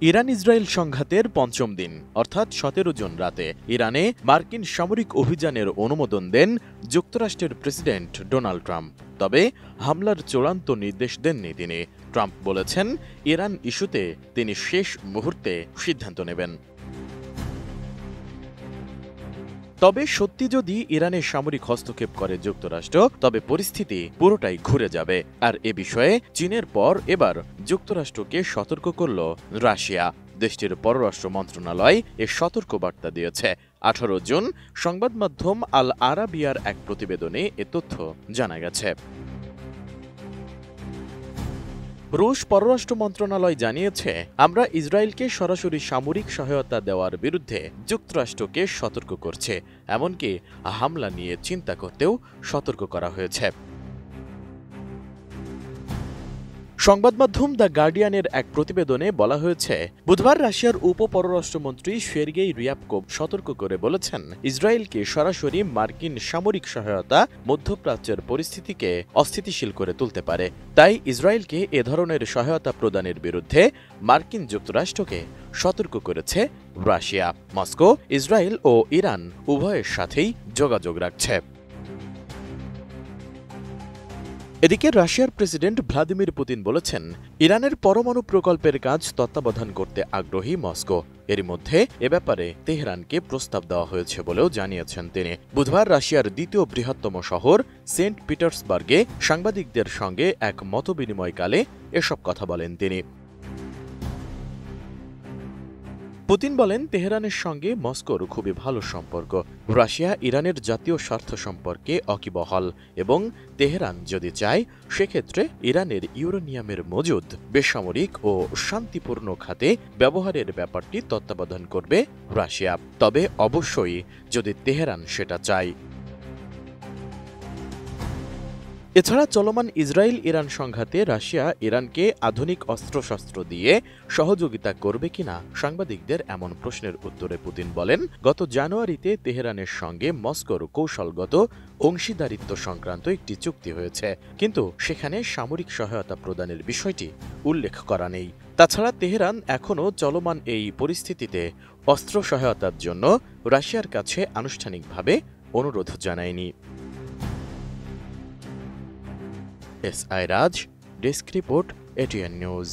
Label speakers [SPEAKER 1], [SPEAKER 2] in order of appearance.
[SPEAKER 1] Iran Israel সংঘাতের পঞ্চম দিন অর্থাৎ ১৭ জুন রাতে ইরানে মার্কিন সামরিক অভিযানের অনুমোদন দেন যুক্তরাষ্ট্রের প্রেসিডেন্ট ডোনাল্ড ট্রাম্প। তবে হামলার চূড়ান্ত নির্দেশ দেননি তিনি। ট্রাম্প বলেছেন, ইরান ইস্যুতে তিনি শেষ মুহূর্তে সিদ্ধান্ত নেবেন। তবে সত্যি যদি ইরানে সামরিক হস্তক্ষেপ করে যুক্তরাষ্ট্র, তবে পরিস্থিতি পুরোটাই ঘুরে যাবে। আর এ বিষয়ে চীনের পর এবার যুক্তরাষ্ট্রকে সতর্ক করল রাশিয়া। দেশটির পররাষ্ট্র মন্ত্রণালয় এ সতর্কবার্তা দিয়েছে। ১৮ জুন সংবাদ মাধ্যম আল আরাবিয়ার এক প্রতিবেদনে এ তথ্য জানা গেছে। রুশ পররাষ্ট্র মন্ত্রণালয় জানিয়েছে, আমরা ইসরায়েলকে সরাসরি সামরিক সহায়তা দেওয়ার বিরুদ্ধে যুক্তরাষ্ট্রকে সতর্ক করছে, এমনকি হামলা নিয়ে চিন্তা করতেও সতর্ক করা হয়েছে। সংবাদ মাধ্যম দ্য গার্ডিয়ানের এক প্রতিবেদনে বলা হয়েছে, বুধবার রাশিয়ার উপ পররাষ্ট্রমন্ত্রী সের্গেই রিয়াবকোভ সতর্ক করে বলেছেন, ইসরায়েলকে সরাসরি মার্কিন সামরিক সহায়তা মধ্যপ্রাচ্যের পরিস্থিতিকে অস্থিতিশীল করে তুলতে পারে। তাই ইসরায়েলকে এ ধরনের সহায়তা প্রদানের বিরুদ্ধে মার্কিন যুক্তরাষ্ট্রকে সতর্ক করেছে রাশিয়া। মস্কো ইসরায়েল ও ইরান উভয়ের সাথেই যোগাযোগ রাখছে। এদিকে রাশিয়ার প্রেসিডেন্ট ভ্লাদিমির পুতিন বলেছেন, ইরানের পরমাণু প্রকল্পের কাজ তত্ত্বাবধান করতে আগ্রহী মস্কো। এরই মধ্যে এ ব্যাপারে তেহরানকে প্রস্তাব দেওয়া হয়েছে বলেও জানিয়েছেন তিনি। বুধবার রাশিয়ার দ্বিতীয় বৃহত্তম শহর সেন্ট পিটার্সবার্গে সাংবাদিকদের সঙ্গে এক মতবিনিময়কালে এসব কথা বলেন তিনি। পুতিন বলেন, তেহরানের সঙ্গে মস্কোর খুবই ভালো সম্পর্ক। রাশিয়া ইরানের জাতীয় স্বার্থ সম্পর্কে অকিবহাল এবং তেহরান যদি চায়, সেক্ষেত্রে ইরানের ইউরেনিয়ামের মজুদ বেসামরিক ও শান্তিপূর্ণ খাতে ব্যবহারের ব্যাপারটি তত্ত্বাবধান করবে রাশিয়া। তবে অবশ্যই যদি তেহরান সেটা চায়। এছাড়া চলমান ইসরায়েল ইরান সংঘাতে রাশিয়া ইরানকে আধুনিক অস্ত্রশস্ত্র দিয়ে সহযোগিতা করবে কিনা সাংবাদিকদের এমন প্রশ্নের উত্তরে পুতিন বলেন, গত জানুয়ারিতে তেহরানের সঙ্গে মস্কোর কৌশলগত অংশীদারিত্ব সংক্রান্ত একটি চুক্তি হয়েছে, কিন্তু সেখানে সামরিক সহায়তা প্রদানের বিষয়টি উল্লেখ করা নেই। তাছাড়া তেহরান এখনও চলমান এই পরিস্থিতিতে অস্ত্র সহায়তার জন্য রাশিয়ার কাছে আনুষ্ঠানিকভাবে অনুরোধ জানায়নি। S I Raj, desk report, ATN news.